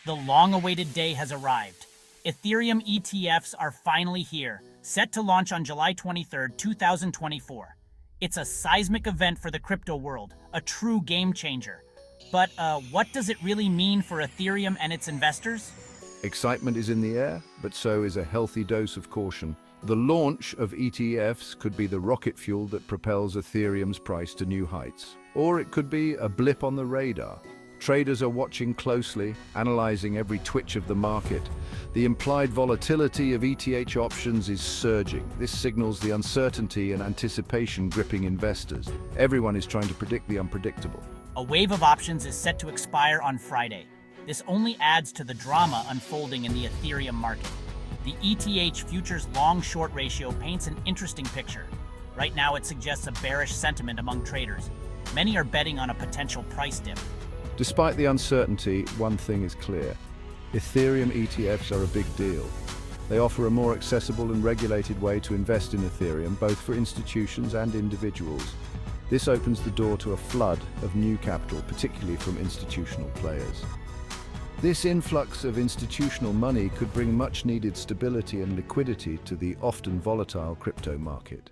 The long-awaited day has arrived. Ethereum ETFs are finally here, set to launch on July 23, 2024. It's a seismic event for the crypto world, a true game changer. But what does it really mean for Ethereum and its investors? Excitement is in the air, but so is a healthy dose of caution. The launch of ETFs could be the rocket fuel that propels Ethereum's price to new heights. Or it could be a blip on the radar. Traders are watching closely, analyzing every twitch of the market. The implied volatility of ETH options is surging. This signals the uncertainty and anticipation gripping investors. Everyone is trying to predict the unpredictable. A wave of options is set to expire on Friday. This only adds to the drama unfolding in the Ethereum market. The ETH futures long-short ratio paints an interesting picture. Right now it suggests a bearish sentiment among traders. Many are betting on a potential price dip. Despite the uncertainty, one thing is clear. Ethereum ETFs are a big deal. They offer a more accessible and regulated way to invest in Ethereum, both for institutions and individuals. This opens the door to a flood of new capital, particularly from institutional players. This influx of institutional money could bring much-needed stability and liquidity to the often volatile crypto market.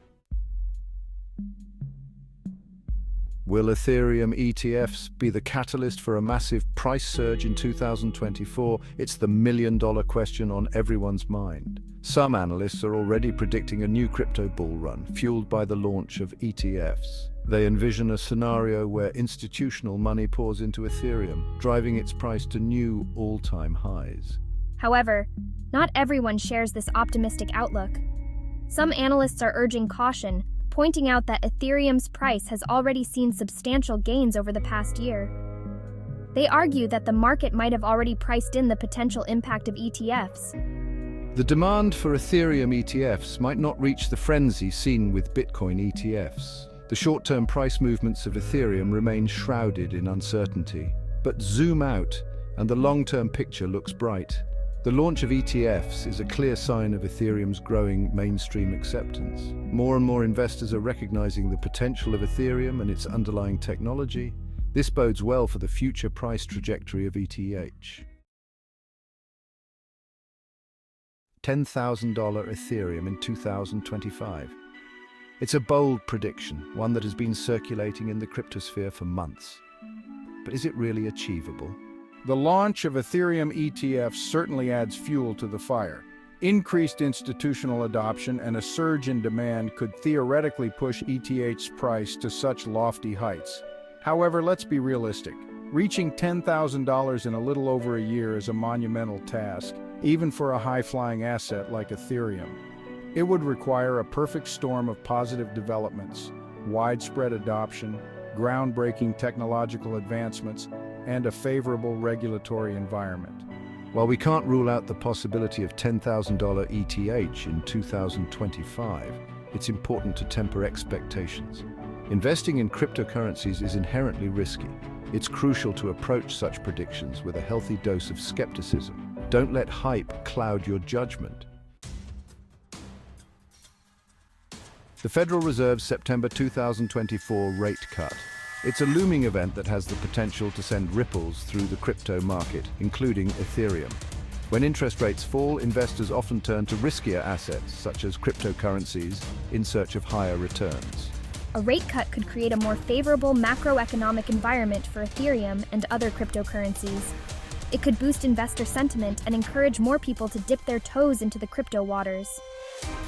Will Ethereum ETFs be the catalyst for a massive price surge in 2024? It's the million-dollar question on everyone's mind. Some analysts are already predicting a new crypto bull run, fueled by the launch of ETFs. They envision a scenario where institutional money pours into Ethereum, driving its price to new all-time highs. However, not everyone shares this optimistic outlook. Some analysts are urging caution, pointing out that Ethereum's price has already seen substantial gains over the past year. They argue that the market might have already priced in the potential impact of ETFs. The demand for Ethereum ETFs might not reach the frenzy seen with Bitcoin ETFs. The short-term price movements of Ethereum remain shrouded in uncertainty. But zoom out, and the long-term picture looks bright. The launch of ETFs is a clear sign of Ethereum's growing mainstream acceptance. More and more investors are recognizing the potential of Ethereum and its underlying technology. This bodes well for the future price trajectory of ETH. $10,000 Ethereum in 2025. It's a bold prediction, one that has been circulating in the cryptosphere for months. But is it really achievable? The launch of Ethereum ETFs certainly adds fuel to the fire. Increased institutional adoption and a surge in demand could theoretically push ETH's price to such lofty heights. However, let's be realistic. Reaching $10,000 in a little over a year is a monumental task, even for a high-flying asset like Ethereum. It would require a perfect storm of positive developments, widespread adoption, groundbreaking technological advancements, and a favorable regulatory environment. While we can't rule out the possibility of $10,000 ETH in 2025, it's important to temper expectations. Investing in cryptocurrencies is inherently risky. It's crucial to approach such predictions with a healthy dose of skepticism. Don't let hype cloud your judgment. The Federal Reserve's September 2024 rate cut. It's a looming event that has the potential to send ripples through the crypto market, including Ethereum. When interest rates fall, investors often turn to riskier assets, such as cryptocurrencies, in search of higher returns. A rate cut could create a more favorable macroeconomic environment for Ethereum and other cryptocurrencies. It could boost investor sentiment and encourage more people to dip their toes into the crypto waters.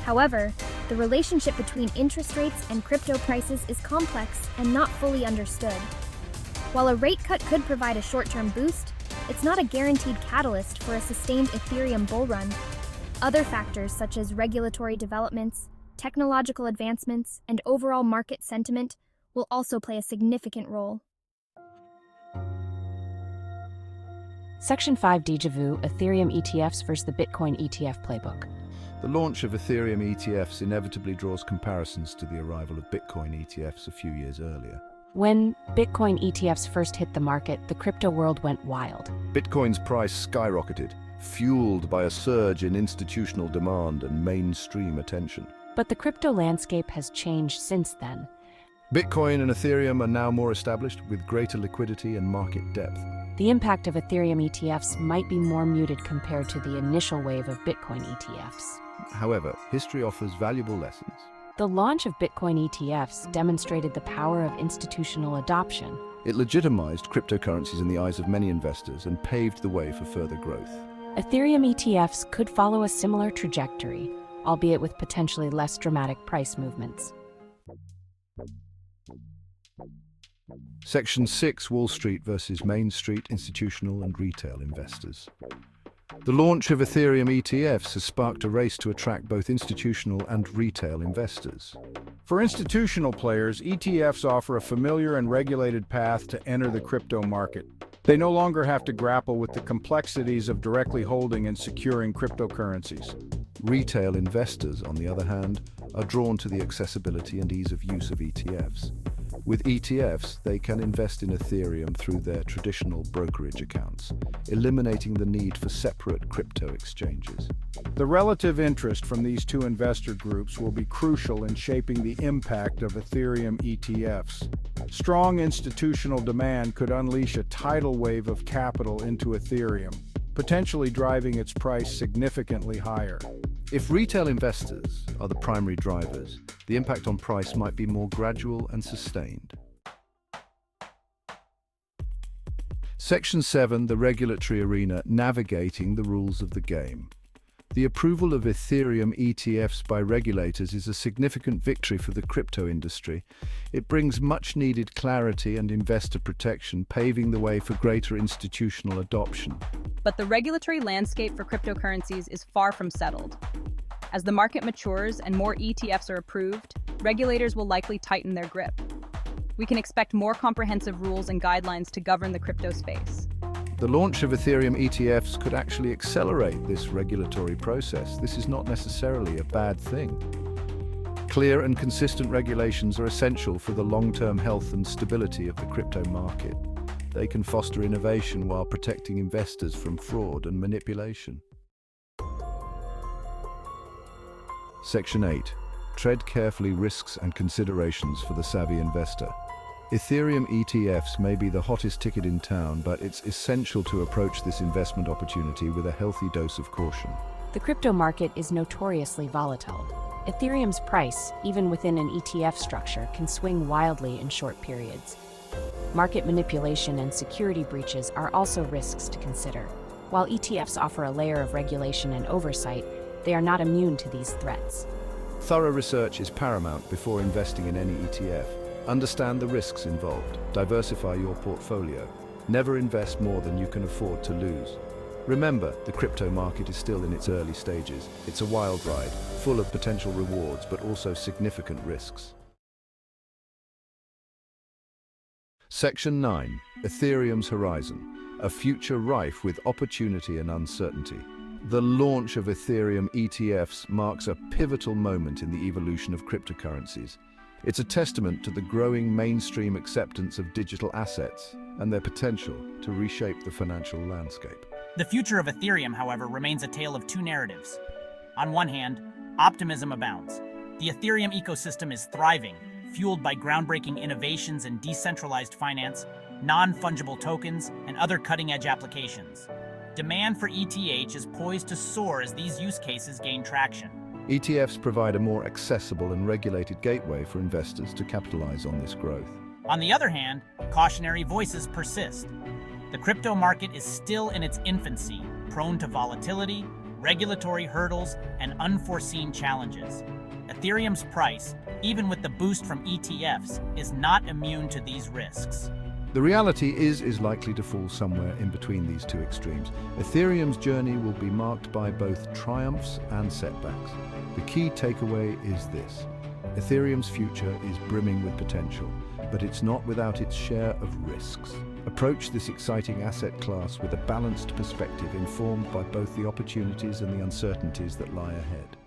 However, the relationship between interest rates and crypto prices is complex and not fully understood. While a rate cut could provide a short-term boost, it's not a guaranteed catalyst for a sustained Ethereum bull run. Other factors such as regulatory developments, technological advancements, and overall market sentiment will also play a significant role. Section 5 Déjà Vu, Ethereum ETFs versus the Bitcoin ETF Playbook. The launch of Ethereum ETFs inevitably draws comparisons to the arrival of Bitcoin ETFs a few years earlier. When Bitcoin ETFs first hit the market, the crypto world went wild. Bitcoin's price skyrocketed, fueled by a surge in institutional demand and mainstream attention. But the crypto landscape has changed since then. Bitcoin and Ethereum are now more established, with greater liquidity and market depth. the impact of Ethereum ETFs might be more muted compared to the initial wave of Bitcoin ETFs. However, history offers valuable lessons. The launch of Bitcoin ETFs demonstrated the power of institutional adoption. It legitimized cryptocurrencies in the eyes of many investors and paved the way for further growth. Ethereum ETFs could follow a similar trajectory, albeit with potentially less dramatic price movements. Section 6: Wall Street versus Main Street institutional and retail investors. The launch of Ethereum ETFs has sparked a race to attract both institutional and retail investors. For institutional players, ETFs offer a familiar and regulated path to enter the crypto market. They no longer have to grapple with the complexities of directly holding and securing cryptocurrencies. Retail investors, on the other hand, are drawn to the accessibility and ease of use of ETFs. With ETFs, they can invest in Ethereum through their traditional brokerage accounts, eliminating the need for separate crypto exchanges. The relative interest from these two investor groups will be crucial in shaping the impact of Ethereum ETFs. Strong institutional demand could unleash a tidal wave of capital into Ethereum, potentially driving its price significantly higher. If retail investors are the primary drivers, the impact on price might be more gradual and sustained. Section 7: The regulatory arena, navigating the rules of the game. The approval of Ethereum ETFs by regulators is a significant victory for the crypto industry. It brings much-needed clarity and investor protection, paving the way for greater institutional adoption. But the regulatory landscape for cryptocurrencies is far from settled. As the market matures and more ETFs are approved, regulators will likely tighten their grip. We can expect more comprehensive rules and guidelines to govern the crypto space. The launch of Ethereum ETFs could actually accelerate this regulatory process. This is not necessarily a bad thing. Clear and consistent regulations are essential for the long-term health and stability of the crypto market. They can foster innovation while protecting investors from fraud and manipulation. Section 8: Tread carefully, risks and considerations for the savvy investor. Ethereum ETFs may be the hottest ticket in town, but it's essential to approach this investment opportunity with a healthy dose of caution. The crypto market is notoriously volatile. Ethereum's price, even within an ETF structure, can swing wildly in short periods. Market manipulation and security breaches are also risks to consider. While ETFs offer a layer of regulation and oversight, they are not immune to these threats. Thorough research is paramount before investing in any ETF. Understand the risks involved. Diversify your portfolio. Never invest more than you can afford to lose. Remember, the crypto market is still in its early stages. It's a wild ride, full of potential rewards but also significant risks. Section 9: Ethereum's horizon, a future rife with opportunity and uncertainty. The launch of Ethereum ETFs marks a pivotal moment in the evolution of cryptocurrencies. It's a testament to the growing mainstream acceptance of digital assets and their potential to reshape the financial landscape. The future of Ethereum, however, remains a tale of two narratives. On one hand, optimism abounds. The Ethereum ecosystem is thriving, fueled by groundbreaking innovations in decentralized finance, non-fungible tokens, and other cutting-edge applications. Demand for ETH is poised to soar as these use cases gain traction. ETFs provide a more accessible and regulated gateway for investors to capitalize on this growth. On the other hand, cautionary voices persist. The crypto market is still in its infancy, prone to volatility, regulatory hurdles, and unforeseen challenges. Ethereum's price, even with the boost from ETFs, is not immune to these risks. The reality is likely to fall somewhere in between these two extremes. Ethereum's journey will be marked by both triumphs and setbacks. The key takeaway is this: Ethereum's future is brimming with potential, but it's not without its share of risks. Approach this exciting asset class with a balanced perspective informed by both the opportunities and the uncertainties that lie ahead.